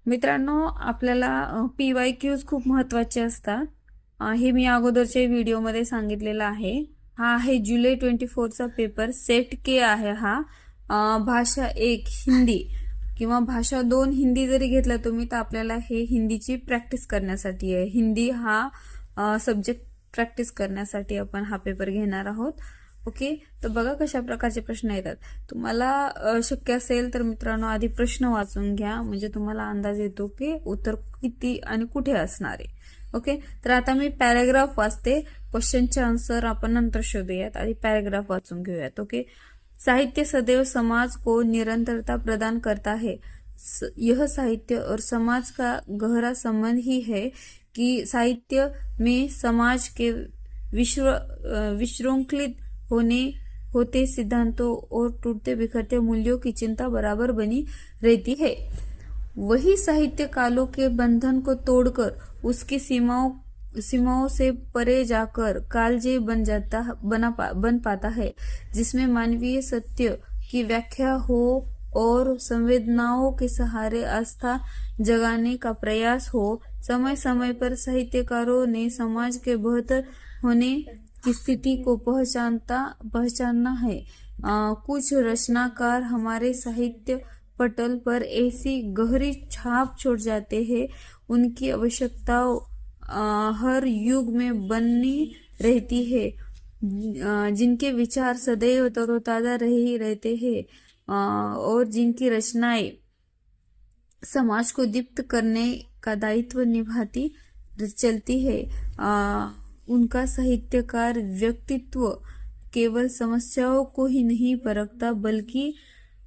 मित्रांनो, आपल्याला PYQs खूप महत्त्वाचे असतात. हे मी अगोदरच्या व्हिडिओमध्ये सांगितलेलं आहे. हा आहे जुलै 24चा पेपर. सेट के आहे हा. भाषा 1 हिंदी किंवा भाषा 2 हिंदी जरी घेतला तुम्ही तर आपल्याला हे हिंदीची प्रॅक्टिस करण्यासाठी आहे. हिंदी हा सब्जेक्ट प्रॅक्टिस करण्यासाठी आपण हा पेपर घेणार आहोत. ओके, तर बघा कशा प्रकारचे प्रश्न येतात. तुम्हाला शक्य असेल तर मित्रांनो आधी प्रश्न वाचून घ्या, म्हणजे तुम्हाला अंदाज येतो की उत्तर किती आणि कुठे असणार आहे. ओके, तर आता मी पॅराग्राफ वाचते. क्वेश्चनचे आन्सर आपण नंतर शोधूयात. आधी पॅराग्राफ वाचून घेऊयात. ओके, साहित्य सदैव समाज को निरंतरता प्रदान करता है. यह साहित्य और समाज का गहरा संबंध ही है कि साहित्य में समाज के विश्रृंखलित होते सिद्धांतों और टूटते बिखरते मूल्यों की चिंता बराबर बनी रहती है. वही साहित्य कालों के बंधन को तोड़कर उसकी सीमाओं से परे जाकर कालजयी बन पाता है, जिसमें मानवीय सत्य की व्याख्या हो और संवेदनाओं के सहारे आस्था जगाने का प्रयास हो. समय समय पर साहित्यकारों ने समाज के बेहतर होने की स्थिति को पहचानना है. कुछ रचनाकार हमारे साहित्य पटल पर ऐसी गहरी छाप छोड़ जाते हैं, उनकी आवश्यकताओं हर युग में बनी रहती है. जिनके विचार सदैव तरोताजा ही रहते हैं और जिनकी रचनाएं समाज को दीप्त करने का दायित्व निभाती चलती है. उनका साहित्यकार व्यक्तित्व केवल समस्याओं को ही नहीं परखता, बल्कि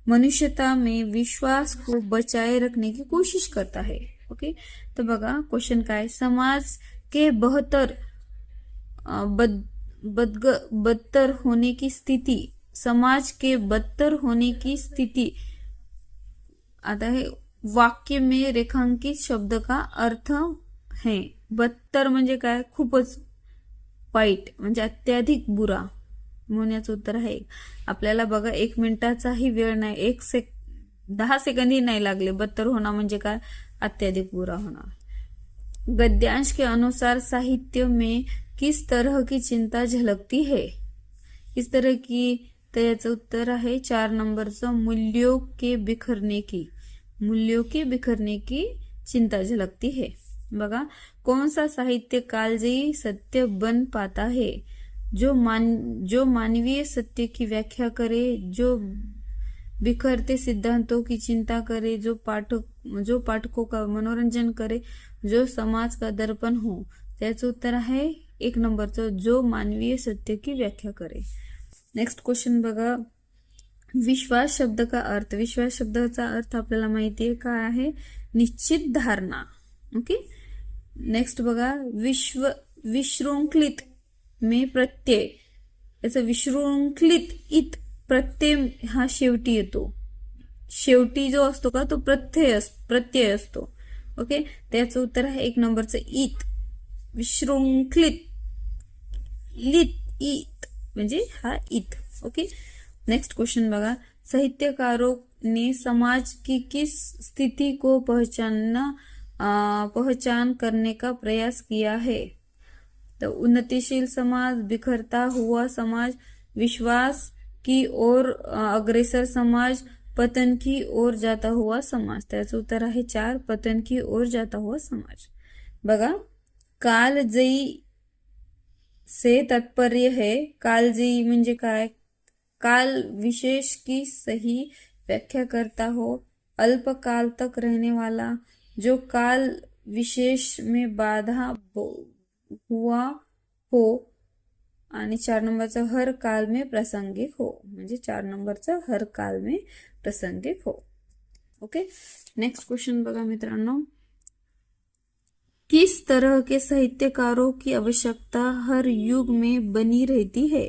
मनुष्यता में विश्वास को बचाए रखने की कोशिश करता है. ओके, तो बघा क्वेश्चन काय. समाज के बदतर होने की स्थिति. समाज के बदतर होने की स्थिति आता है वाक्य में रेखांकित शब्द का अर्थ है. बदतर म्हणजे काय, खूपच वाईट, म्हणजे अत्याधिक बुरा म्हणून याचं उत्तर आहे. आपल्याला बघा 1 मिनिटाचाही वेळ नाही, 10 सेकंदही नाही लागले. बदतर होना म्हणजे काय, अत्याधिक बुरा होना. गद्यांश के अनुसार साहित्य में किस तरह की चिंता झलकती है. किस तरह की, तर याचं उत्तर आहे 4 नंबरचं, मूल्यों के बिखरने की चिंता झलकती है. बघा, कौन सा साहित्य कालजयी सत्य बन पाता है. जो मानवीय सत्य की व्याख्या करे, जो बिखरते सिद्धांतों की चिंता करे, जो पाठकों का मनोरंजन करे, जो समाज का दर्पण हो. त्याचं उत्तर आहे 1 नंबरचं, जो मानवीय सत्य की व्याख्या करे. नेक्स्ट क्वेश्चन बघा. विश्वास शब्द का अर्थ. विश्वास शब्दाचा अर्थ आपल्याला माहिती आहे काय आहे, निश्चित धारणा. ओके, नेक्स्ट बघा. विशृंखलित में प्रत्यय. याचा विशृंखलित इत प्रत्यय हा शेवटी येतो. शेवटी जो असतो का तो प्रत्यय असतो. ओके, त्याचं उत्तर आहे 1 नंबरचं इत. विशृंखलित इत म्हणजे हा इत. ओके, नेक्स्ट क्वेश्चन बघा. साहित्यकारों ने समाज की किस स्थिति को पहचान करने का प्रयास किया है. तो उन्नतिशील समाज, बिखरता हुआ समाज, विश्वास की ओर अग्रेसर समाज, पतन की ओर जाता हुआ समाज. त्याचं उत्तर आहे 4, पतन की ओर जाता हुआ समाज. बघा, कालजयी से तात्पर्य है. कालजयी म्हणजे काय, काल विशेष की सही व्याख्या करता हो, अल्पकाल तक रहने वाला, जो काल विशेष में बाधा हुआ हो, आणि 4 नंबरचं हर काल में प्रासंगिक हो. म्हणजे 4 नंबरचं हर काल में प्रासंगिक हो. ओके, नेक्स्ट क्वेश्चन बघा मित्रांनो. किस तरह के साहित्यकारों की आवश्यकता हर युग में बनी रहती है.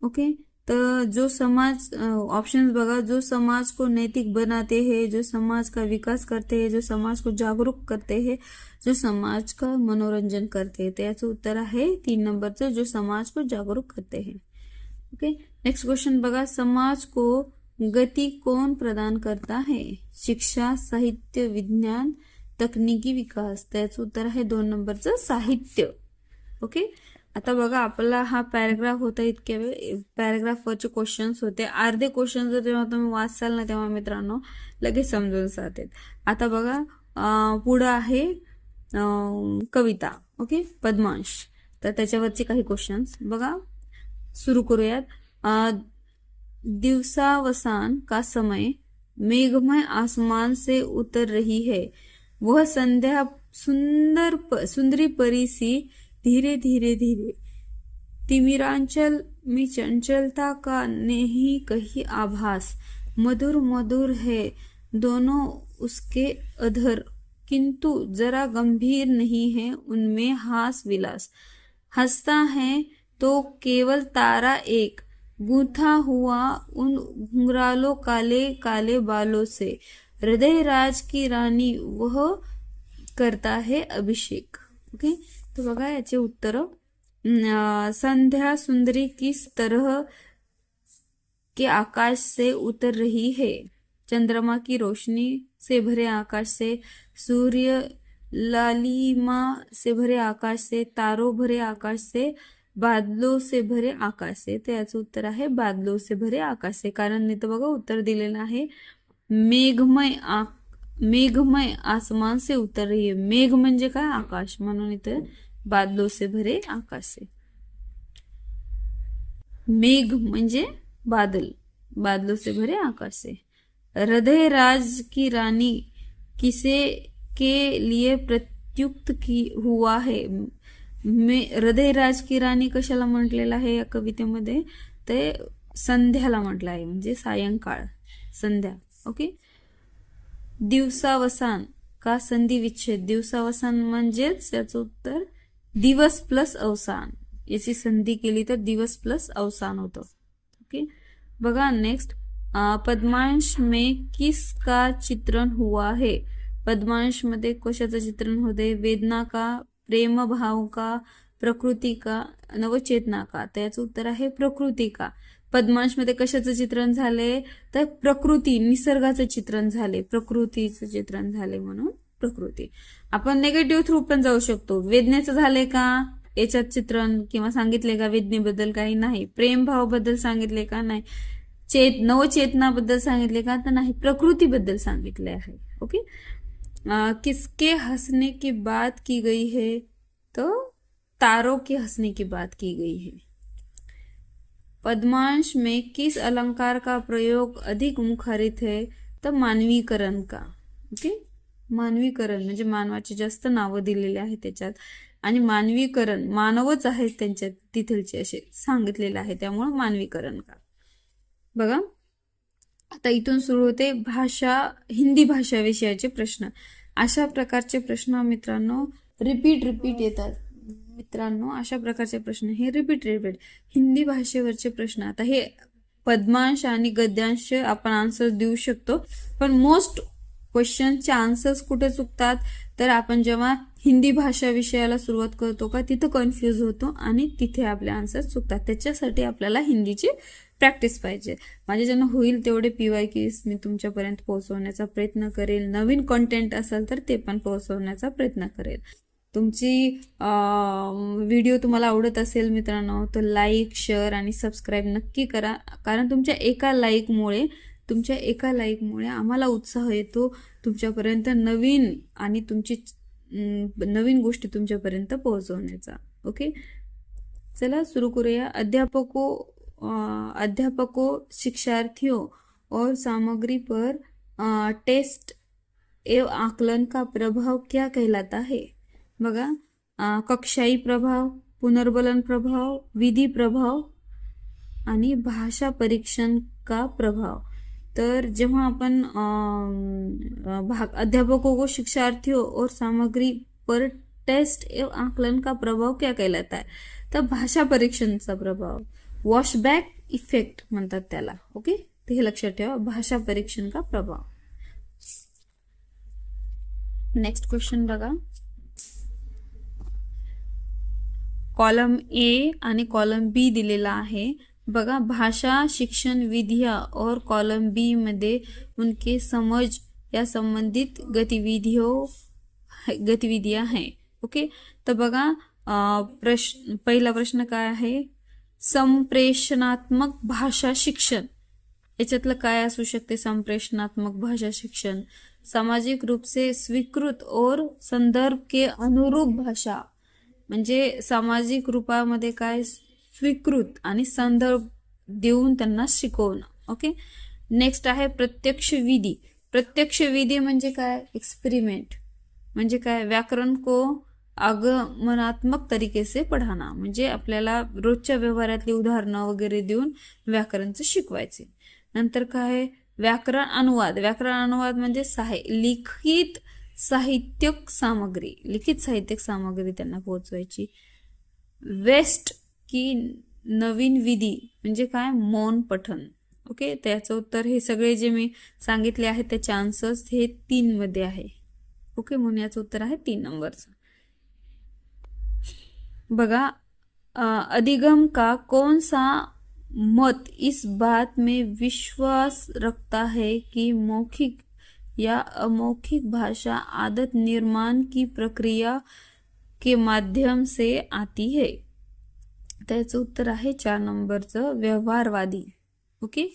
ओके, तो जो समाज, ऑप्शंस बघा. जो समाज को नैतिक बनाते हैं, जो समाज का विकास करते हैं, जो समाज को जागरूक करते हैं, जो समाज का मनोरंजन करते हैं. त्याचं उत्तर आहे 3 नंबरचं, जो समाज को जागरूक करते हैं. ओके, नेक्स्ट क्वेश्चन बघा. समाज को गति कौन प्रदान करता है? शिक्षा, साहित्य, विज्ञान, तकनिकी विकास. त्याचं उत्तर आहे 2 नंबरचं साहित्य. ओके. आता बघा आपला हा पॅराग्राफ होता, इतक्या वेळ पॅराग्राफवरचे क्वेश्चन्स होते. अर्धे क्वेश्चन जर जेव्हा तुम्ही वाचाल ना तेव्हा मित्रांनो लगेच समजून जातात. आता बघा पुढं आहे कविता. ओके, पद्मांश. तर त्याच्यावरचे काही क्वेश्चन्स बघा, सुरू करूयात. दिवसावसान का समय, मेघमय आसमान से उतर रही है, वह संध्या सुंदरी परी सी धीरे धीरे धीरे, तिमिरांचल में चंचलता का नहीं कहीं आभास, मधुर मधुर है दोनों उसके अधर, किंतु जरा गंभीर नहीं है उनमें हास विलास, हंसता है तो केवल तारा एक, गूंथा हुआ उन घुंघरालों काले काले बालों से, हृदय राज की रानी वह करता है अभिषेक. ओके. तो बघा याचे उत्तर. संध्या सुंदरी किस तरह के आकाश से उतर रही है, चंद्रमा की रोशनी से भरे आकाश से, सूर्य लालिमा से भरे आकाश से, तारों भरे आकाश से, बादलों से भरे आकाश से. तर याचं उत्तर आहे बादलों से भरे आकाश से. कारण इथं बघा उत्तर दिलेलं आहे मेघमय आसमान से उतर रही है. मेघ म्हणजे काय? आकाश. म्हणून इथं बादलों से भरे आकाश से. मेघ म्हणजे बादल, बादलों से भरे आकाश से. हृदय राज की रानी किसे के लिए प्रत्युक्त की हुआ है. हृदय राज की राणी कशाला म्हटलेलं आहे या कवितेमध्ये? ते संध्याला म्हटलं आहे, म्हणजे सायंकाळ, संध्या. ओके. दिवसावसान का संधी विच्छेद, दिवसावसान म्हणजेच याचं उत्तर दिवस प्लस अवसान. याची संधी केली तर दिवस प्लस अवसान होतं. ओके. बघा नेक्स्ट, पद्मांश में किसका चित्रण हुआ है. पद्मांश मध्ये कशाचं चित्रण होते? वेदना का, प्रेम भाव का, प्रकृती का, नवचेतना का. त्याचं उत्तर आहे प्रकृती का. पद्मांश मध्ये कशाचं चित्रण झाले? तर प्रकृती, निसर्गाचं चित्रण झाले, प्रकृतीचं चित्रण झाले म्हणून प्रकृती. आपण निगेटिव्ह थ्रू पण जाऊ शकतो. वेदनेचं झाले का याच्यात चित्रण, किंवा सांगितले का वेदनेबद्दल? काही नाही. प्रेम भाव बद्दल सांगितले का? नाही. नवचेतनाबद्दल सांगितले का? तर नाही. प्रकृतीबद्दल सांगितले आहे. ओके. किसके हंसने की बात की गई है? तो तारों के हंसने की बात की गई है. पद्मांश में किस अलंकार का प्रयोग अधिक मुखरित है? तर मानवीकरण का. ओके. मानवीकरण म्हणजे मानवाची जास्त नावं दिलेली आहेत त्याच्यात, आणि मानवीकरण मानवच आहेत त्यांच्यात तिथलचे असे सांगितलेले आहे, त्यामुळे मानवीकरण का. बघा आता इथून सुरू होते भाषा, हिंदी भाषा विषयाचे प्रश्न. अशा प्रकारचे प्रश्न मित्रांनो रिपीट येतात. मित्रांनो अशा प्रकारचे प्रश्न हे रिपीट हिंदी भाषेवरचे प्रश्न. आता हे पद्मांश आणि गद्यांश आपण आन्सर देऊ शकतो, पण मोस्ट क्वेश्चनचे आन्सर्स कुठे चुकतात? तर आपण जेव्हा हिंदी भाषा विषयाला सुरुवात करतो का तिथं कन्फ्यूज होतो आणि तिथे आपले आन्सर्स चुकतात. त्याच्यासाठी आपल्याला हिंदीची प्रॅक्टिस पाहिजे. माझ्याच्यानं होईल तेवढे PYQs मी तुमच्यापर्यंत पोहोचवण्याचा प्रयत्न करेल. नवीन कंटेंट असेल तर ते पण पोहोचवण्याचा प्रयत्न करेल. तुमची व्हिडिओ तुम्हाला आवडत असेल मित्रांनो तर लाईक, शेअर आणि सबस्क्राईब नक्की करा. कारण तुमच्या एका लाईकमुळे आम्हाला उत्साह येतो तुमच्यापर्यंत नवीन आणि तुमची नवीन गोष्टी तुमच्यापर्यंत पोहोचवण्याचा. ओके. चला शुरू करूया. अध्यापकों, शिक्षार्थियों और सामग्री पर टेस्ट एवं आकलन का प्रभाव क्या कहलाता है? बघा कक्षाई प्रभाव, पुनर्बलन प्रभाव, विधी प्रभाव आणि भाषा परीक्षण का प्रभाव. तर जेव्हा आपण अध्यापकों को, शिक्षार्थियों और सामग्री पर टेस्ट एवं आकलन का प्रभाव क्या कहलाता है? तर भाषा परीक्षणचा प्रभाव, वॉशबॅक इफेक्ट म्हणतात त्याला. ओके. ते हे लक्षात ठेवा, भाषा परीक्षण का प्रभाव. नेक्स्ट क्वेश्चन बघा. कॉलम A आणि कॉलम B दिलेला आहे. बघा, भाषा शिक्षण विधियां और कॉलम बी मध्ये उनके समझ या संबंधित गतिविधियां हैं. ओके, तर बघा पहिला प्रश्न काय आहे, संप्रेषणात्मक भाषा शिक्षण. याच्यातलं काय असू शकते संप्रेषणात्मक भाषा शिक्षण? सामाजिक रूप से स्वीकृत और संदर्भ के अनुरूप भाषा, म्हणजे सामाजिक रूपामध्ये काय स्वीकृत आणि संदर्भ देऊन त्यांना शिकवणं. ओके, नेक्स्ट आहे प्रत्यक्ष विधी. प्रत्यक्ष विधी म्हणजे काय, एक्सपेरिमेंट. म्हणजे काय, व्याकरण को आगमनात्मक तरीके से पढ़ाना, म्हणजे आपल्याला रोजच्या व्यवहारातली उदाहरणं वगैरे देऊन व्याकरणचं शिकवायचे. नंतर काय, व्याकरण अनुवाद. व्याकरण अनुवाद म्हणजे लिखित साहित्यिक सामग्री त्यांना पोहोचवायची. वेस्ट की नवीन विधी म्हणजे काय, मौन पठण. ओके, त्याचं उत्तर हे सगळे जे मी सांगितले आहेत त्याचे आन्सर्स हे 3 मध्ये आहे. ओके, म्हणून याचं उत्तर आहे 3 नंबरचं. बघा, अधिगम का कौन सा मत इस बात में विश्वास रखता है कि मौखिक या अमौखिक भाषा आदत निर्माण की प्रक्रिया के माध्यम से आती है? त्याचं उत्तर आहे 4 नंबरचं, व्यवहारवादी. ओके,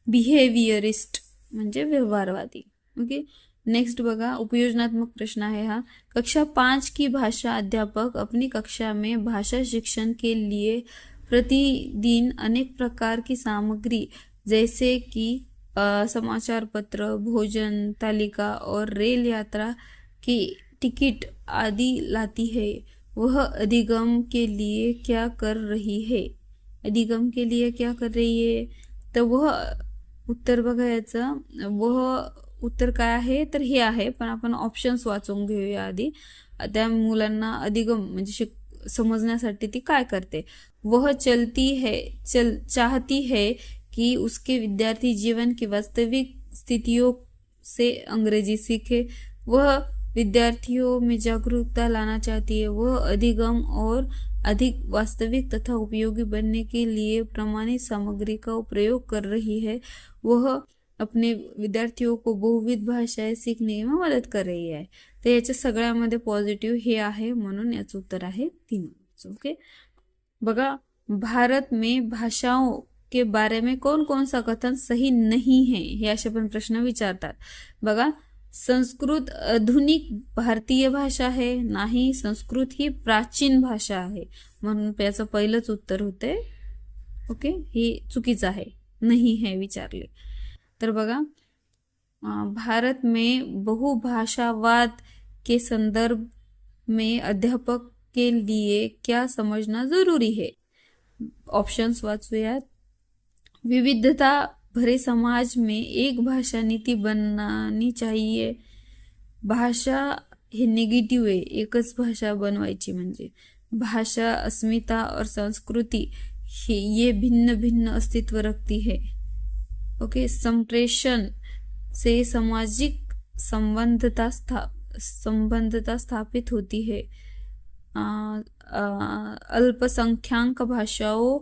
बिहेवियरिस्ट म्हणजे व्यवहारवादी. ओके, नेक्स्ट बघा, उपयोजनात्मक प्रश्न आहे हा. कक्षा 5 की भाषा अध्यापक अपनी कक्षा में भाषा शिक्षण के लिए प्रतिदिन अनेक प्रकार की सामग्री जैसे कि समाचार पत्र, भोजन तालिका और रेल यात्रा की टिकट आदि लाती है. वह अधिगम के लिए क्या कर रही है? अधिगम के लिए क्या कर रही है? तर वह उत्तर बघा, याचं वह उत्तर काय आहे तर हे आहे, पण आपण ऑप्शन्स वाचून घेऊया आधी. त्या मुलांना अधिगम म्हणजे समजण्यासाठी ती काय करते. वह चाहती है कि उसके विद्यार्थी जीवन की वास्तविक स्थितियों से अंग्रेजी सीखे. वह विद्यार्थियों में जागरूकता लाना चाहती है. वह अधिगम और अधिक वास्तविक तथा उपयोगी बनने के लिए प्रमाणित सामग्री का प्रयोग कर रही है. वह अपने विद्यार्थियों को बहुविध भाषाएं सीखने में मदद कर रही है. तर याच्या सगळ्यामध्ये पॉझिटिव्ह हे आहे, म्हणून याचं उत्तर आहे 3. ओके, बघा, भारत में भाषाओं के बारे में कौन कौन सा कथन सही नहीं है, हे असे पण प्रश्न विचारतात. बघा, संस्कृत आधुनिक भारतीय भाषा है, नाही. संस्कृत ही प्राचीन भाषा आहे, म्हणून याचं पहिलंच उत्तर होते. ओके, हे चुकीचं आहे, नाही है विचारले. तर बघा, भारत में बहुभाषावाद के संदर्भ में अध्यापक के लिए क्या समझना जरूरी है? ऑप्शंस वाचूयात. विविधता भरे समाज में एक भाषा नीति बनानी चाहिए. भाषा हे निगेटिव्ह आहे, एकच भाषा बनवायची. म्हणजे भाषा अस्मिता और संस्कृति ये भिन्न भिन्न अस्तित्व रखती है. ओके, संप्रेषण से सामाजिक संबंधता स्थापित होती है. अल्पसंख्याक भाषाओं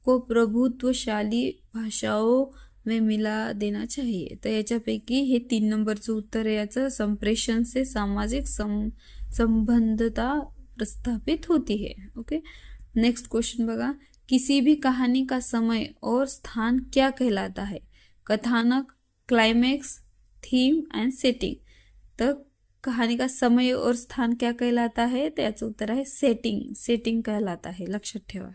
को प्रभुत्वशाली भाषाओं में मिला देना चाहिए. तर याच्यापैकी हे 3 नंबरचं उत्तर आहे याचं. संप्रेषण से सामाजिक संबंधता प्रस्थापित होती है. ओके, नेक्स्ट क्वेश्चन बघा, किसी भी कहानी का समय और स्थान क्या कहलाता है? कथानक, क्लाइमैक्स, थीम एंड सेटिंग. तर कहानी का समय और स्थान क्या कहलाता है? तर याचं उत्तर आहे सेटिंग कहलाता है. लक्षात ठेवा.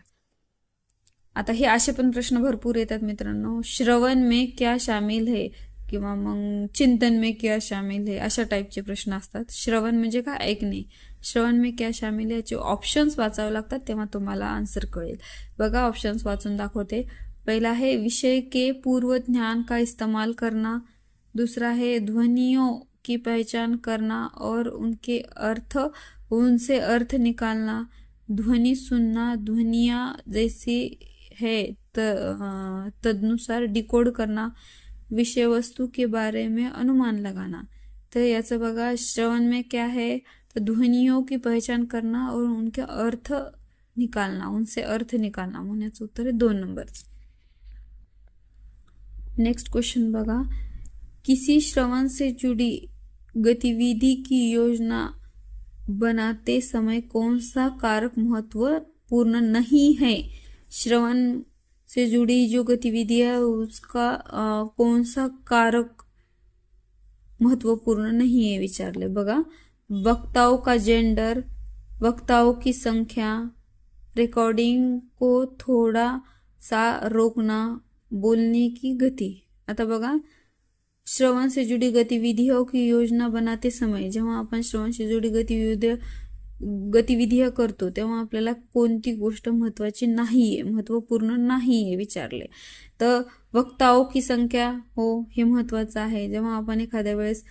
आता हे असे पण प्रश्न भरपूर येतात मित्रांनो. श्रवण में क्या शामिल है किंवा मग चिंतन में क्या शामिल है, अशा टाईपचे प्रश्न असतात. श्रवण म्हणजे काय, ऐकणे. श्रवण में क्या शामिल है याचे ऑप्शन्स वाचावे लागतात, तेव्हा तुम्हाला आन्सर कळेल. बघा, ऑप्शन्स वाचून दाखवते. पहिला है विषय के पूर्व ज्ञान का इस्तेमाल करना. दूसरा है ध्वनियों की पहचान करना और उनसे अर्थ निकालना. ध्वनि सुनना, ध्वनियाँ जैसी है तदनुसार डिकोड करना. विषय वस्तु के बारे में अनुमान लगाना. तर याचं बघा, श्रवण में क्या है, तो ध्वनियों की पहचान करना और उनके अर्थ निकालना, उनसे अर्थ निकालना म्हणून याचं उत्तर आहे 2 नंबरचं. नेक्स्ट क्वेश्चन बघा, किसी श्रवण से जुड़ी गतिविधि की योजना बनाते समय कौन सा कारक महत्वपूर्ण नहीं है. श्रवण से जुड़ी जो गतिविधि है उसका कौन सा कारक महत्वपूर्ण नहीं है विचारले बघा. वक्ताओं का जेंडर, वक्ताओं की संख्या, रिकॉर्डिंग को थोड़ा सा रोकना, बोलने की गति. आता बघा, श्रवण से जुड़ी गतिविधियों की योजना बनाते समय जेव्हा आपण श्रवण से जुड़ी गतिविधिया करतो तेव्हा आपल्याला कोणती गोष्ट महत्वाची नाहीये, महत्वपूर्ण नाहीये विचारले. तर वक्ताओं की संख्या हो हे महत्वाचं आहे. जेव्हा आपण एखाद्या वेळेस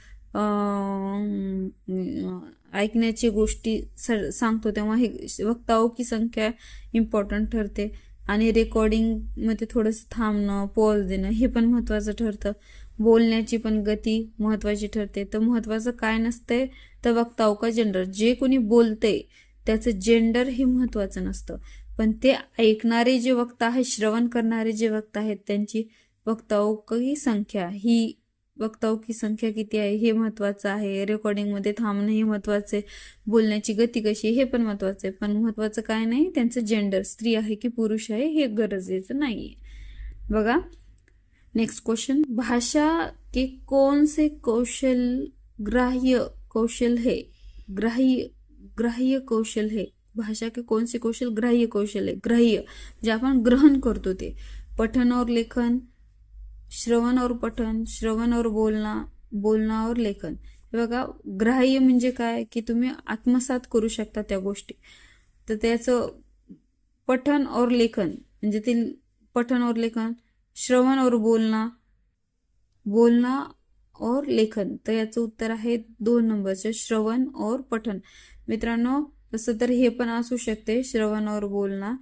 ऐकण्याची गोष्टी सांगतो तेव्हा हे वक्ताओं की संख्या इम्पॉर्टंट ठरते. आणि रेकॉर्डिंग मध्ये थोडंसं थांबणं, पॉज देणं हे पण महत्वाचं ठरतं. बोलण्याची पण गती महत्वाची ठरते. तर महत्वाचं काय नसते तर वक्ताओं का जेंडर, जे कोणी बोलते त्याचं जेंडर हे महत्वाचं नसतं, पण ते ऐकणारे जे वक्ता आहेत, श्रवण करणारे जे वक्ता आहेत त्यांची वक्ताओं की संख्या, ही वक्ताओं की संख्या किती आहे हे महत्वाचं आहे. रेकॉर्डिंग मध्ये थांबणं हे महत्वाचं आहे. बोलण्याची गती कशी हे पण महत्वाचं आहे. पण महत्वाचं काय नाही त्यांचं जेंडर, स्त्री आहे की पुरुष आहे हे गरजेचं नाहीये. बघा नेक्स्ट क्वेश्चन, भाषा के कौन से ग्राह्य कौशल है. ग्राह्य कौशल है. भाषा के कौन से कौशल ग्राह्य कौशल है. ग्राह्य जे आपण ग्रहण करतो ते. पठन और लेखन, श्रवण और पठन, श्रवण और बोलना, बोलना और लेखन. बघा ग्राह्य म्हणजे काय की तुम्ही आत्मसात करू शकता त्या गोष्टी. तर त्याचं पठन और लेखन म्हणजे ते पठन और लेखन, श्रवण और बोलना, बोलना और लेखन. तर याचं उत्तर आहे 2 नंबरचे श्रवण और पठन. मित्रांनो तसं तर हे पण असू शकते श्रवण और बोलना,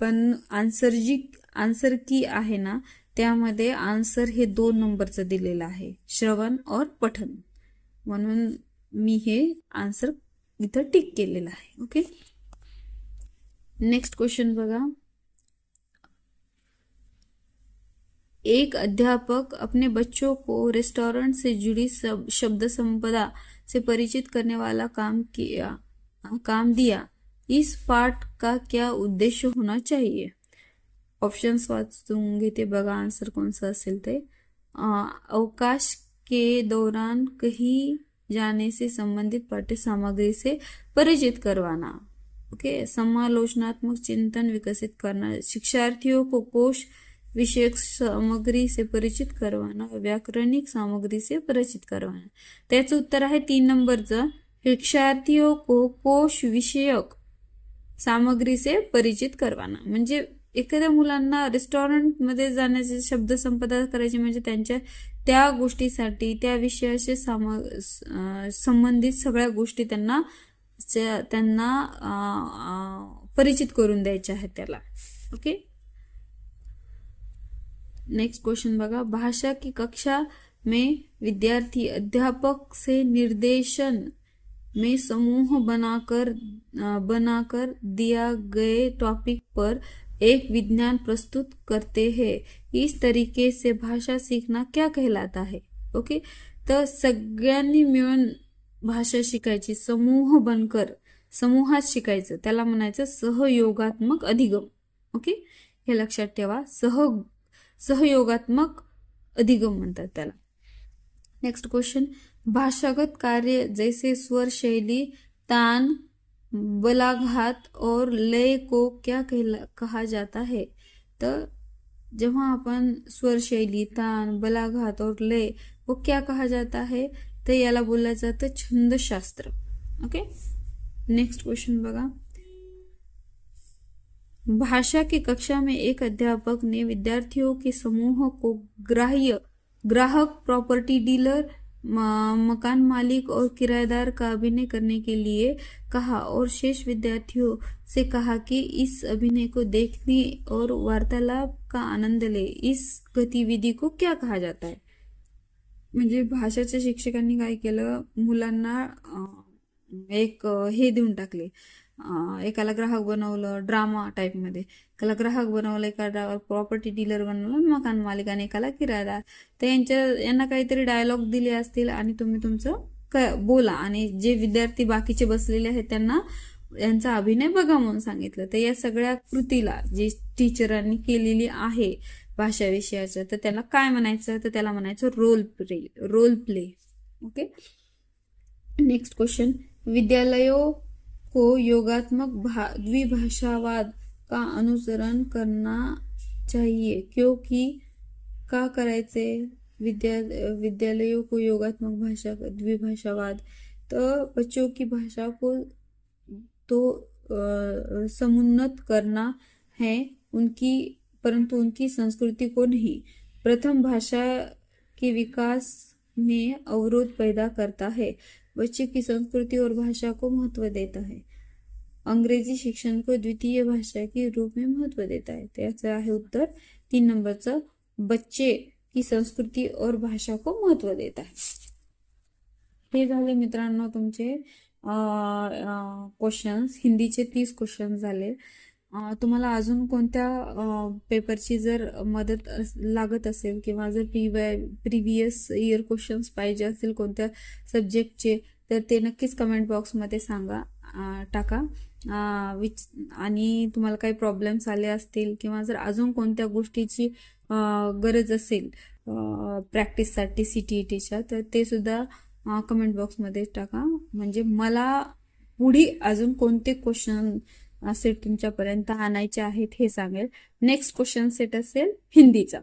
पण आन्सर की आहे ना त्यामध्ये आन्सर हे 2 नंबरचं दिलेलं आहे, श्रवण और पठन. म्हणून मी हे आन्सर इथं टिक केलेलं आहे. ओके. नेक्स्ट क्वेश्चन बघा, एक अध्यापक अपने बच्चों को रेस्टोरेंट से जुड़ी शब्द संपदा से परिचित करने वाला काम दिया. इस पाठ का क्या उद्देश्य होना चाहिए. ऑप्शन्स वाचून घेते बघा आन्सर कोणसा असेल ते. अवकाश के दौरान कहीं जाने से संबंधित पाठ्य सामग्री से परिचित करवाना. ओके. समालोचनात्मक चिंतन विकसित करना, शिक्षार्थियों को कोश विषयक सामग्री से परिचित करवाना, व्याकरणिक सामग्री से परिचित करवाना. त्याचं उत्तर आहे 3 नंबरचं, शिक्षार्थियों को कोश विषयक सामग्री से परिचित करवाना. म्हणजे एखाद्या मुलांना रेस्टॉरंट मध्ये जाण्याचे शब्द संपदा करायची म्हणजे त्यांच्या त्या गोष्टीसाठी त्या विषयाशी संबंधित सगळ्या गोष्टी त्यांना परिचित करून द्यायच्या आहेत त्याला. ओके. नेक्स्ट क्वेश्चन बघा, भाषा की कक्षा में विद्यार्थी अध्यापक से निर्देशन में समूह बनाकर दिया गए टॉपिक पर एक विज्ञान प्रस्तुत करते हैं. इस तरीके से भाषा सीखना क्या कहलाता है. ओके. तर सगळ्यांनी मिळून भाषा शिकायची, समूह बनकर समूहात शिकायचं, त्याला म्हणायचं सहयोगात्मक अधिगम. ओके. हे लक्षात ठेवा, सहयोगात्मक अधिगम म्हणतात त्याला. नेक्स्ट क्वेश्चन, भाषागत कार्य जैसे स्वर शैली, तान, बलाघात और लय को क्या कहा जाता है. तर जेव्हा आपण स्वर शैली, तान, बलाघात और लय वो क्या कहा जाता है तर याला बोललं जातं छंदशास्त्र. ओके. नेक्स्ट क्वेश्चन बघा, भाषा की कक्षा में एक अध्यापक ने विद्यार्थियों के समूह को ग्राहक, प्रॉपर्टी डीलर, मकान मालिक और किराएदार का अभिनय करने के लिए कहा और शेष विद्यार्थियों से कहा कि इस अभिनय को देखने और वार्तालाप का आनंद ले. इस गतिविधि को क्या कहा जाता है. म्हणजे भाषाच्या शिक्षकांनी काय केलं, मुलांना एक हे देऊन टाकले, एकाला ग्राहक बनवलं ड्रामा टाईपमध्ये, एकाला ग्राहक बनवलं, एकाला प्रॉपर्टी डीलर बनवलं, मकान मालिक, आणि एकाला किरायदार. तर यांना काहीतरी डायलॉग दिले असतील आणि तुम्ही तुमचं बोला, आणि जे विद्यार्थी बाकीचे बसलेले आहेत त्यांना यांचा अभिनय बघा म्हणून सांगितलं. तर या सगळ्या कृतीला जी टीचरांनी केलेली आहे भाषा विषयाचं, तर त्याला काय म्हणायचं, तर त्याला म्हणायचं role play. Okay. Next question, विद्यालयों को योगात्मक द्विभाषावाद का अनुसरण करना चाहिए, क्योंकि का करायचे विद्यालयों को योगात्मक भाषा द्विभाषावाद? तो बच्चों की भाषा को तो समुन्नत करना है परंतु उनकी संस्कृति को नहीं. प्रथम भाषा के विकास में अवरोध पैदा करता है, बच्चे की संस्कृति और भाषा को महत्व देता है. अंग्रेजी शिक्षण को द्वितीय भाषा के रूप में महत्व देता है. त्याचं आहे उत्तर 3 नंबरचं, बच्चे की संस्कृती और भाषा को महत्व देता है. हे झाले मित्रांनो तुमचे क्वेश्चन्स. हिंदीचे 30 क्वेश्चन झाले. तुम्हाला अजून कोणत्या पेपरची जर मदत लागत असेल किंवा जर प्रिव्हियस इयर क्वेश्चन्स पाहिजे असेल कोणत्या सब्जेक्टचे, तर ते नक्कीच कमेंट बॉक्समध्ये टाका. आणि तुम्हाला काही प्रॉब्लेम्स आले असतील किंवा जर अजून कोणत्या गोष्टीची गरज असेल प्रॅक्टिससाठी CTETच्या, तर ते सुद्धा कमेंट बॉक्समध्ये टाका. म्हणजे मला पुढे अजून कोणते क्वेश्चन सेट तुमच्यापर्यंत आणायचे आहेत हे सांगेल. नेक्स्ट क्वेश्चन सेट असेल हिंदीचा.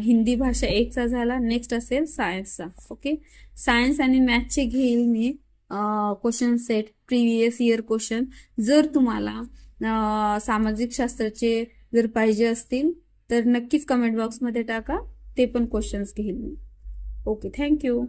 हिंदी भाषा 1चा झाला. नेक्स्ट असेल सायन्सचा. ओके. सायन्स आणि मॅथचे घेईल मी question set, previous year question. जर तुम्हाला सामाजिक शास्त्राचे जर पाहिजे असतील तर नक्कीच कमेंट बॉक्समध्ये टाका, ते पण क्वेश्चन्स घेईल मी. Okay, thank you.